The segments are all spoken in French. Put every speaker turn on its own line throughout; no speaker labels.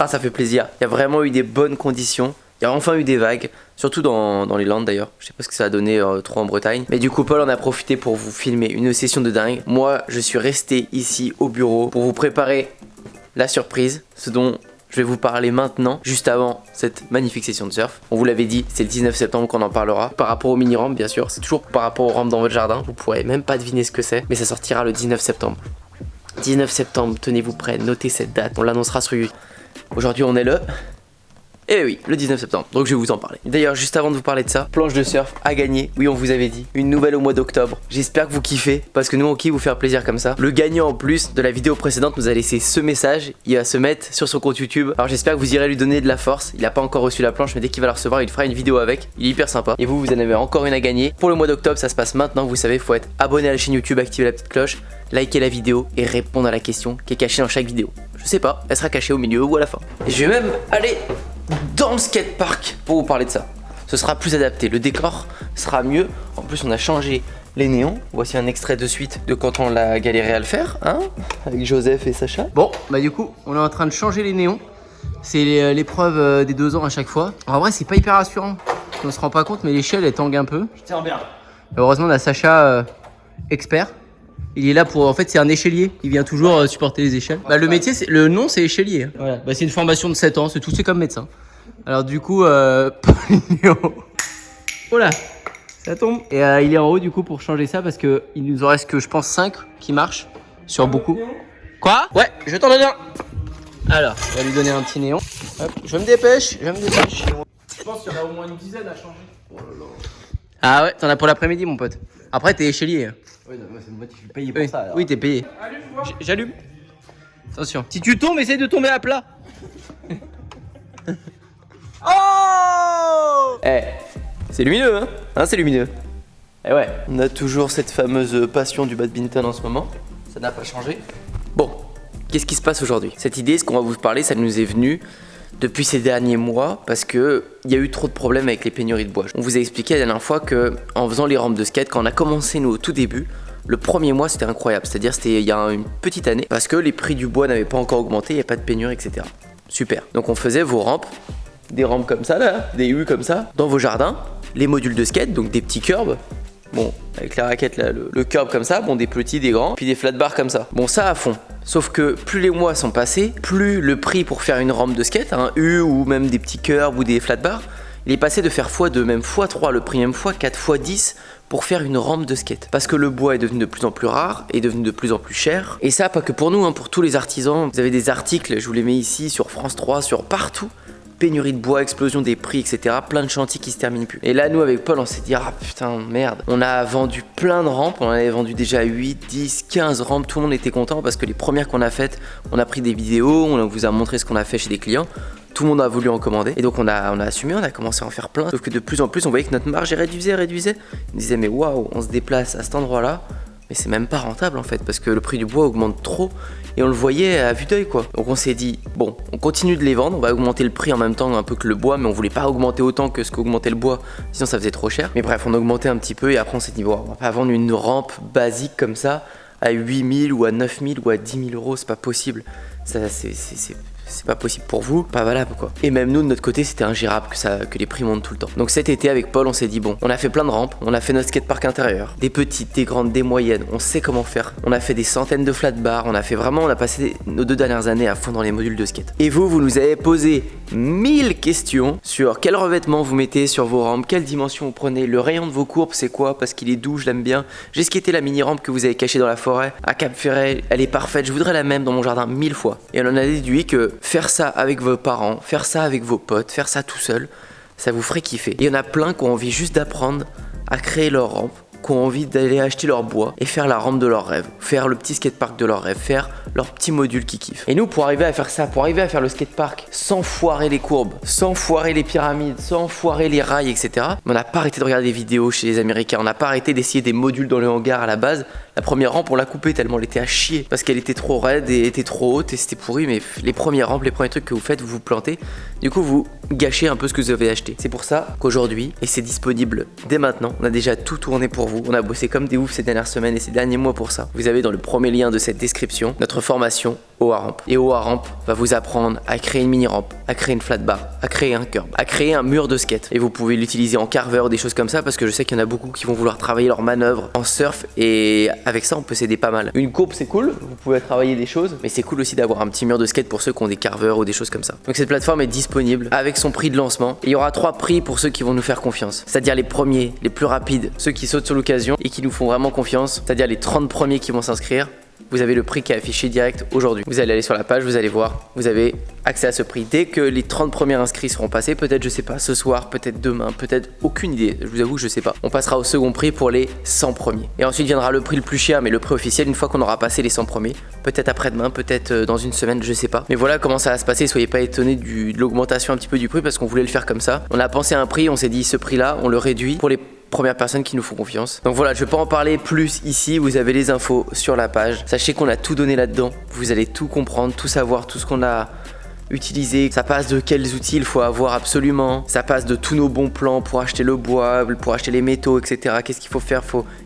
Ultra, ça fait plaisir. Il y a vraiment eu des bonnes conditions. Il y a enfin eu des vagues, surtout dans les Landes d'ailleurs. Je sais pas ce que ça a donné trop en Bretagne. Mais du coup, Paul en a profité pour vous filmer une session de dingue. Moi, je suis resté ici au bureau pour vous préparer la surprise, ce dont je vais vous parler maintenant, juste avant cette magnifique session de surf. On vous l'avait dit, c'est le 19 septembre qu'on en parlera. Par rapport aux mini-rampes, bien sûr, c'est toujours par rapport aux rampes dans votre jardin. Vous pourrez même pas deviner ce que c'est, mais ça sortira le 19 septembre. 19 septembre, tenez-vous prêts, notez cette date, on l'annoncera sur YouTube. Aujourd'hui, on est le... Eh oui, le 19 septembre, donc je vais vous en parler. D'ailleurs, juste avant de vous parler de ça, planche de surf à gagner. Oui, on vous avait dit, une nouvelle au mois d'octobre. J'espère que vous kiffez, parce que nous on kiffe vous faire plaisir comme ça. Le gagnant en plus de la vidéo précédente nous a laissé ce message. Il va se mettre sur son compte YouTube. Alors j'espère que vous irez lui donner de la force. Il n'a pas encore reçu la planche, mais dès qu'il va la recevoir, il fera une vidéo avec. Il est hyper sympa. Et vous en avez encore une à gagner. Pour le mois d'octobre, ça se passe maintenant. Vous savez, il faut être abonné à la chaîne YouTube, activer la petite cloche, liker la vidéo et répondre à la question qui est cachée dans chaque vidéo. Je sais pas, elle sera cachée au milieu ou à la fin. Et je vais même aller dans le skatepark pour vous parler de ça. Ce sera plus adapté, le décor sera mieux. En plus, on a changé les néons. Voici un extrait de suite de quand on l'a galéré à le faire, hein, avec Joseph et Sacha. Bon, bah du coup, on est en train de changer les néons. C'est l'épreuve des 2 ans à chaque fois. En vrai, c'est pas hyper rassurant. On se rend pas compte, mais l'échelle elle tangue un peu.
Je tiens bien.
Heureusement, on a Sacha expert. Il est là pour, en fait c'est un échelier, il vient toujours supporter les échelles. Bah le métier, le nom c'est échelier. Voilà, bah c'est une formation de 7 ans, c'est tout, c'est comme médecin. Alors du coup, voilà, ça tombe. Et il est en haut du coup pour changer ça parce que il nous en reste que je pense 5 qui marchent sur beaucoup. Quoi? Ouais, je t'en donne un. Alors, on va lui donner un petit néon. Hop, je me dépêche,
Je pense qu'il y en a au moins une dizaine à changer. Oh là là.
Ah ouais, t'en as pour l'après-midi mon pote. Après t'es échelier.
Oui, non, moi je suis payé pour
Oui,
ça alors.
oui t'es payé. J'allume. Attention. Si tu tombes, essaye de tomber à plat. Oh! Eh, c'est lumineux, hein, c'est lumineux. Eh ouais, on a toujours cette fameuse passion du badminton en ce moment. Ça n'a pas changé. Bon, qu'est-ce qui se passe aujourd'hui? Cette idée, ce qu'on va vous parler, ça nous est venu depuis ces derniers mois parce que il y a eu trop de problèmes avec les pénuries de bois. On vous a expliqué la dernière fois que en faisant les rampes de skate, quand on a commencé nous au tout début, le premier mois c'était incroyable, c'est-à-dire c'était il y a une petite année parce que les prix du bois n'avaient pas encore augmenté, il n'y a pas de pénurie, etc. Super. Donc on faisait vos rampes, des rampes comme ça là, des U comme ça, dans vos jardins, les modules de skate, donc des petits curbs. Bon, avec la raquette là, le curb comme ça, bon des petits, des grands, puis des flat bars comme ça. Bon ça à fond. Sauf que plus les mois sont passés, plus le prix pour faire une rampe de skate, un U ou même des petits curbs ou des flat bars, il est passé de faire x2, même x3 le prix, même x4, x10 pour faire une rampe de skate. Parce que le bois est devenu de plus en plus rare, est devenu de plus en plus cher. Et ça pas que pour nous, hein, pour tous les artisans. Vous avez des articles, je vous les mets ici sur France 3, sur partout. Pénurie de bois, explosion des prix, etc. Plein de chantiers qui se terminent plus. Et là, nous, avec Paul, on s'est dit, ah putain, merde. On a vendu plein de rampes. On en avait vendu déjà 8, 10, 15 rampes. Tout le monde était content parce que les premières qu'on a faites, on a pris des vidéos, on vous a montré ce qu'on a fait chez des clients. Tout le monde a voulu en commander. Et donc, on a assumé, on a commencé à en faire plein. Sauf que de plus en plus, on voyait que notre marge réduisait. On disait, mais waouh, on se déplace à cet endroit-là. Mais c'est même pas rentable en fait parce que le prix du bois augmente trop et on le voyait à vue d'œil quoi. Donc on s'est dit bon, on continue de les vendre, on va augmenter le prix en même temps un peu que le bois, mais on voulait pas augmenter autant que ce qu'augmentait le bois, sinon ça faisait trop cher. Mais bref, on a augmenté un petit peu et après on s'est dit bon, on va pas vendre une rampe basique comme ça à 8000 ou à 9000 ou à 10 000 euros, c'est pas possible. Ça c'est pas possible pour vous, pas valable quoi. Et même nous de notre côté c'était ingérable que les prix montent tout le temps. Donc cet été avec Paul on s'est dit bon, on a fait plein de rampes, on a fait notre skatepark intérieur, des petites, des grandes, des moyennes, on sait comment faire. On a fait des centaines de flat bars, on a passé nos 2 dernières années à fond dans les modules de skate. Et vous nous avez posé 1000 questions sur quel revêtement vous mettez sur vos rampes, quelle dimension vous prenez, le rayon de vos courbes c'est quoi parce qu'il est doux, je l'aime bien. J'ai skaté la mini rampe que vous avez cachée dans la forêt à Cap Ferret, elle est parfaite, je voudrais la même dans mon jardin 1000 fois. Et on en a déduit que faire ça avec vos parents, faire ça avec vos potes, faire ça tout seul, ça vous ferait kiffer. Il y en a plein qui ont envie juste d'apprendre à créer leur rampe, qui ont envie d'aller acheter leur bois et faire la rampe de leur rêve, faire le petit skatepark de leur rêve, faire leur petit module qui kiffent. Et nous, pour arriver à faire ça, pour arriver à faire le skatepark sans foirer les courbes, sans foirer les pyramides, sans foirer les rails, etc., on n'a pas arrêté de regarder des vidéos chez les Américains, on n'a pas arrêté d'essayer des modules dans le hangar à la base. La première rampe, on l'a coupée tellement elle était à chier parce qu'elle était trop raide et était trop haute et c'était pourri. Mais les premières rampes, les premiers trucs que vous faites, vous vous plantez. Du coup, vous gâchez un peu ce que vous avez acheté. C'est pour ça qu'aujourd'hui, et c'est disponible dès maintenant, on a déjà tout tourné pour vous. On a bossé comme des oufs ces dernières semaines et ces derniers mois pour ça. Vous avez dans le premier lien de cette description notre formation OA Ramp. Et OA Ramp va vous apprendre à créer une mini rampe, à créer une flat bar, à créer un curb, à créer un mur de skate. Et vous pouvez l'utiliser en carver ou des choses comme ça parce que je sais qu'il y en a beaucoup qui vont vouloir travailler leurs manœuvres en surf et avec ça on peut s'aider pas mal. Une courbe c'est cool, vous pouvez travailler des choses, mais c'est cool aussi d'avoir un petit mur de skate pour ceux qui ont des carvers ou des choses comme ça. Donc cette plateforme est disponible avec son prix de lancement. Et il y aura 3 prix pour ceux qui vont nous faire confiance. C'est-à-dire les premiers, les plus rapides, ceux qui sautent sur l'occasion et qui nous font vraiment confiance. C'est-à-dire les 30 premiers qui vont s'inscrire. Vous avez le prix qui est affiché direct aujourd'hui. Vous allez aller sur la page, vous allez voir, vous avez accès à ce prix. Dès que les 30 premiers inscrits seront passés, peut-être je sais pas, ce soir, peut-être demain, peut-être aucune idée, je vous avoue que je sais pas. On passera au second prix pour les 100 premiers. Et ensuite viendra le prix le plus cher, mais le prix officiel une fois qu'on aura passé les 100 premiers. Peut-être après-demain, peut-être dans une semaine, je sais pas. Mais voilà comment ça va se passer, soyez pas étonnés de l'augmentation un petit peu du prix parce qu'on voulait le faire comme ça. On a pensé à un prix, on s'est dit ce prix-là, on le réduit pour les premières personnes qui nous font confiance. Donc voilà, je vais pas en parler plus ici, vous avez les infos sur la page. Sachez qu'on a tout donné là-dedans, vous allez tout comprendre, tout savoir, tout ce qu'on a utilisé. Ça passe de quels outils il faut avoir absolument, ça passe de tous nos bons plans pour acheter le bois, pour acheter les métaux, etc. Qu'est-ce qu'il faut faire,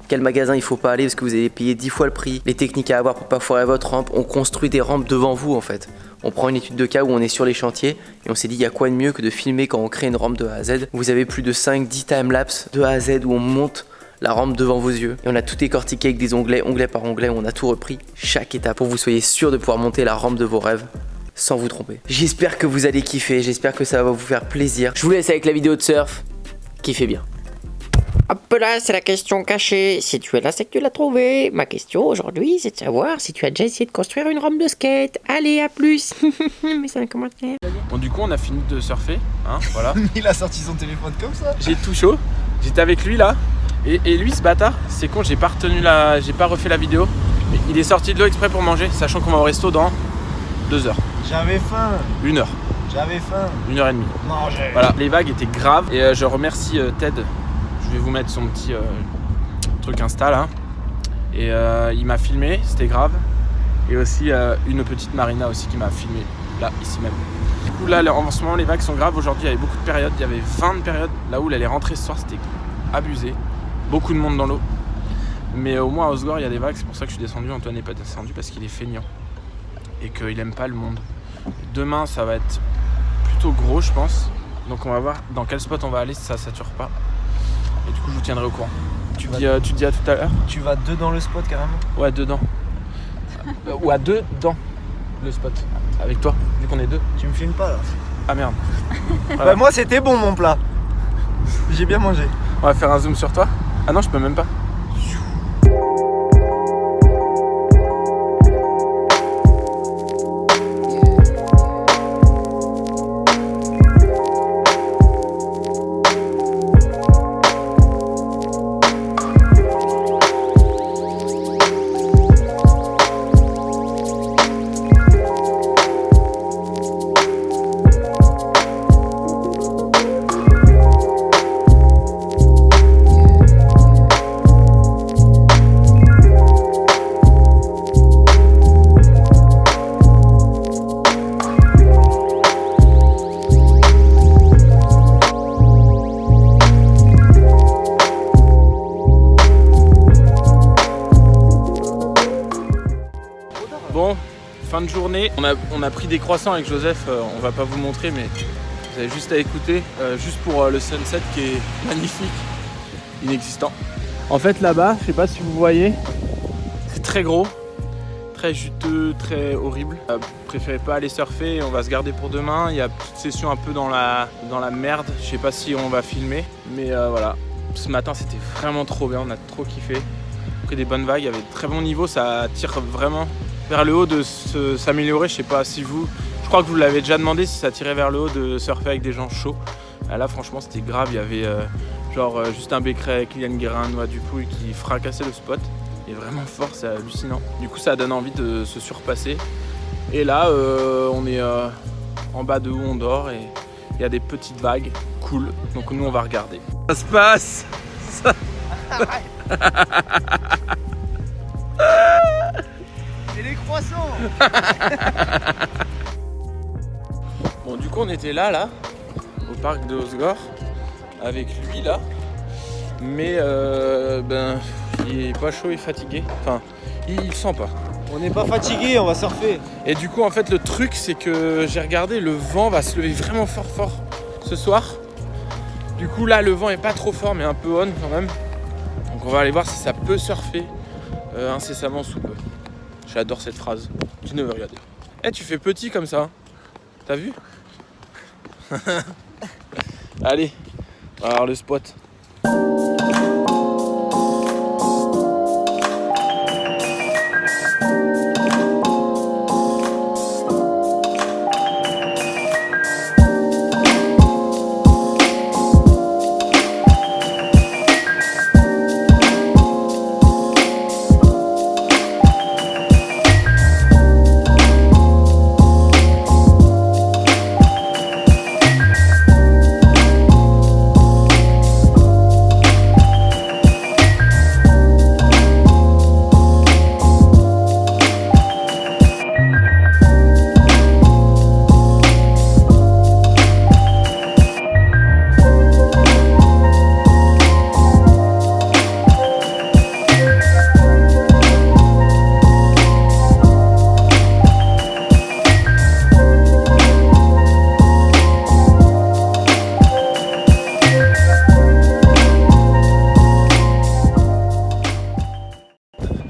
quel magasin il faut pas aller parce que vous allez payer 10 fois le prix, les techniques à avoir pour pas foirer votre rampe. On construit des rampes devant vous en fait. On prend une étude de cas où on est sur les chantiers et on s'est dit il y a quoi de mieux que de filmer quand on crée une rampe de A à Z. Vous avez plus de 5-10 timelapses de A à Z où on monte la rampe devant vos yeux. Et on a tout décortiqué avec des onglets, onglet par onglet, on a tout repris, chaque étape pour que vous soyez sûr de pouvoir monter la rampe de vos rêves sans vous tromper. J'espère que vous allez kiffer, j'espère que ça va vous faire plaisir. Je vous laisse avec la vidéo de surf, kiffez bien.
Hop là, c'est la question cachée. Si tu es là, c'est que tu l'as trouvé. Ma question aujourd'hui, c'est de savoir si tu as déjà essayé de construire une rampe de skate. Allez, à plus. Mais c'est un commentaire.
Bon, du coup, on a fini de surfer, hein, voilà.
Il a sorti son téléphone comme ça.
J'ai tout chaud, j'étais avec lui là. Et lui, ce bâtard, c'est con, j'ai pas refait la vidéo. Mais il est sorti de l'eau exprès pour manger, sachant qu'on va au resto dans 2 heures.
J'avais faim.
1 heure.
J'avais faim.
1h30.
Non, j'ai...
Voilà, les vagues étaient graves. Et je remercie Ted. Je vais vous mettre son petit truc Insta là. Et il m'a filmé, c'était grave. Et aussi une petite Marina aussi qui m'a filmé, là, ici même. Du coup là, en ce moment les vagues sont graves. Aujourd'hui il y avait beaucoup de périodes, il y avait 20 périodes. Là où elle est rentrée ce soir, c'était abusé. Beaucoup de monde dans l'eau. Mais au moins à Osgore il y a des vagues, c'est pour ça que je suis descendu. Antoine n'est pas descendu parce qu'il est feignant. Et qu'il aime pas le monde. Demain ça va être plutôt gros je pense. Donc on va voir dans quel spot on va aller si ça sature pas. Et du coup je vous tiendrai au courant. Tu dis à tout à l'heure.
Tu vas dedans le spot carrément?
Ouais, dedans. Ou à 2 dans le spot. Avec toi, vu qu'on est 2.
Tu me filmes pas là?
Ah merde. Voilà.
Bah moi c'était bon mon plat. J'ai bien mangé.
On va faire un zoom sur toi. Ah non, je peux même pas. Bon, fin de journée, on a pris des croissants avec Joseph, on va pas vous montrer mais vous avez juste à écouter, juste pour le sunset qui est magnifique, inexistant. En fait là-bas, je sais pas si vous voyez, c'est très gros, très juteux, très horrible. Préférez pas aller surfer, on va se garder pour demain, il y a une petite session un peu dans la merde, je sais pas si on va filmer, mais voilà. Ce matin c'était vraiment trop bien, on a trop kiffé, pris des bonnes vagues, il y avait de très bon niveau, ça tire vraiment vers le haut de s'améliorer. Je sais pas si je crois que vous l'avez déjà demandé si ça tirait vers le haut de surfer avec des gens chauds. Là franchement c'était grave, il y avait Justin Becret, Kylian Guérin, Noah Dupuy qui fracassaient le spot. Et vraiment fort, c'est hallucinant. Du coup ça donne envie de se surpasser. Et là on est en bas de où on dort et il y a des petites vagues cool. Donc nous on va regarder. Ça se passe.
Et les croissants.
Bon du coup on était là au parc de Osgore avec lui là, mais il est pas chaud et fatigué, enfin il sent pas.
On n'est pas fatigué, on va surfer.
Et du coup, en fait, le truc, c'est que j'ai regardé, le vent va se lever vraiment fort ce soir. Du coup, là, le vent est pas trop fort, mais un peu on quand même. Donc, on va aller voir si ça peut surfer incessamment sous peu. J'adore cette phrase. Tu ne veux regarder. Eh, tu fais petit comme ça. T'as vu? Allez, on va voir le spot.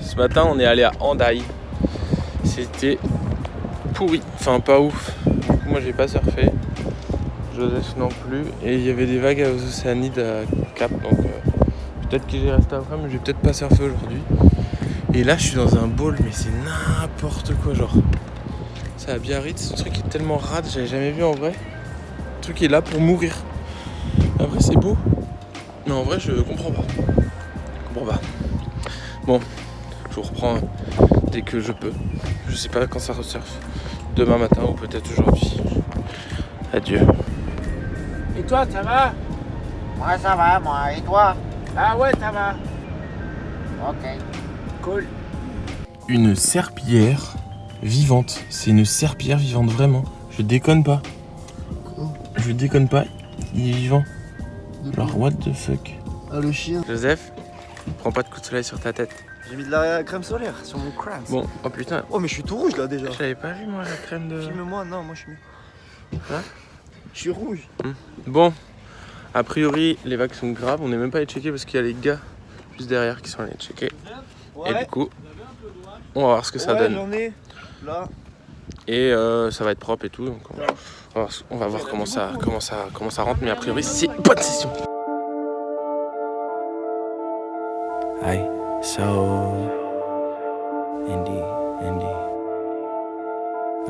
Ce matin, on est allé à Hendaye. C'était pourri, enfin pas ouf. Du coup, moi j'ai pas surfé, Joseph non plus. Et il y avait des vagues aux Océanides à Cap, donc peut-être que j'ai resté après, mais je vais peut-être pas surfer aujourd'hui. Et là, je suis dans un bowl, mais c'est n'importe quoi, genre. C'est à Biarritz, ce truc est tellement rade, j'avais jamais vu en vrai. Le truc est là pour mourir. Après, c'est beau, mais en vrai, je comprends pas. Je comprends pas. Bon. Je vous reprends dès que je peux. Je sais pas quand ça resurfe. Demain matin ou peut-être aujourd'hui. Adieu.
Et toi, ça va?
Moi, ça va, moi. Et toi?
Ah ouais, ça va.
Ok.
Cool.
Une serpillière vivante. C'est une serpillière vivante, vraiment. Je déconne pas. Je déconne pas. Il est vivant. Alors, what the fuck?
Ah, le chien.
Joseph, prends pas de coup de soleil sur ta tête.
J'ai mis de la crème solaire sur mon crâne.
Bon, oh putain.
Oh, mais je suis tout rouge là déjà.
Je l'avais pas vu, moi, la crème de...
Filme-moi, non, moi je suis mieux.
Hein?
Je suis rouge.
Bon, a priori, les vagues sont graves. On n'est même pas allé checker parce qu'il y a les gars juste derrière qui sont allés checker.
Ouais.
Et du coup, on va voir ce que ça donne.
J'en ai là.
Et ça va être propre et tout. Donc on va voir comment ça rentre. Mais a priori, c'est bonne session.
Aye, so Indy.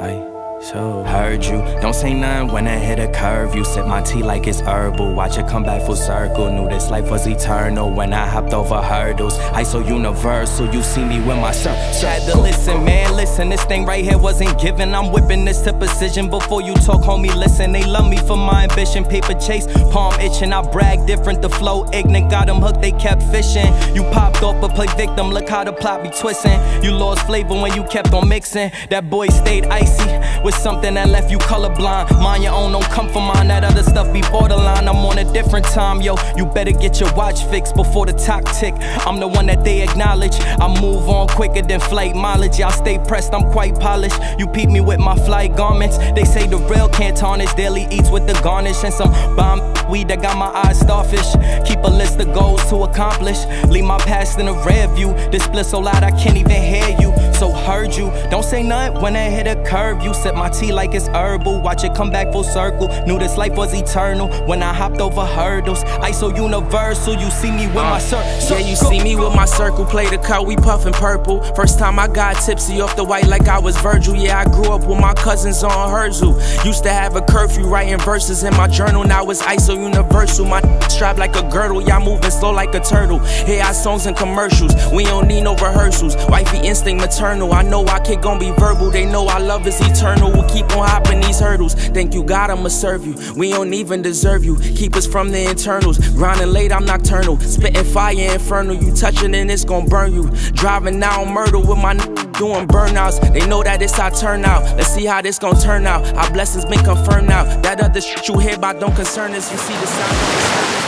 Aye, so heard you. Don't say nothing when I hit a curve. You sip my tea like it's herbal. Watch it come back full circle. Knew this life was eternal when I hopped over hurdles. I so universal. You see me with my son. Had to listen, man. Listen, this thing right here wasn't given. I'm whipping this to precision. Before you talk, homie, listen. They love me for my ambition. Paper chase, palm itching. I brag different. The flow ignorant. Got them hooked, they kept fishing. You popped off but play victim. Look how the plot be twisting. You lost flavor when you kept on mixing. That boy stayed icy with something that left you colorblind. Mind your own, don't come for mine. That other stuff be borderline. I'm on a different time, yo. You better get your watch fixed before the clock tick. I'm the one that they acknowledge. I move on quicker than flight mileage. Y'all stay pressed, I'm quite polished. You peep me with my flight garments. They say the real can't tarnish. Daily eats with the garnish and some bomb weed that got my eyes starfish. Keep a list of goals to accomplish. Leave my past in a rear view. This bliss so loud I can't even hear you. So heard you. Don't say nothing when I hit a curve. You sip my tea like it's herbal. Watch it come back full circle. Knew this life was eternal when I hopped over hurdles. I so universal. You see me with my circle.
Yeah, you see me with my circle. Play the cut, we puffin' purple. First time I got tipsy off the white like I was Virgil. Yeah, I grew up with my cousins on Herzl. Used to have a curfew writing verses in my journal. Now it's ISO universal. My strapped like a girdle. Y'all moving slow like a turtle. Hear our songs and commercials. We don't need no rehearsals. Wifey instinct maternal. I know our kid gon' be verbal. They know our love is eternal. We'll keep on hopping these hurdles. Thank you, God, I'ma serve you. We don't even deserve you. Keep us from the internals. Grinding late, I'm nocturnal. Spitting fire infernal. You touching and it's gon' burn you. Driving now Myrtle with my doing burnouts. They know that it's our turnout. Let's see how this gon' turn out. Our blessings been confirmed now. That other shit you hear about don't concern us. You see the sign.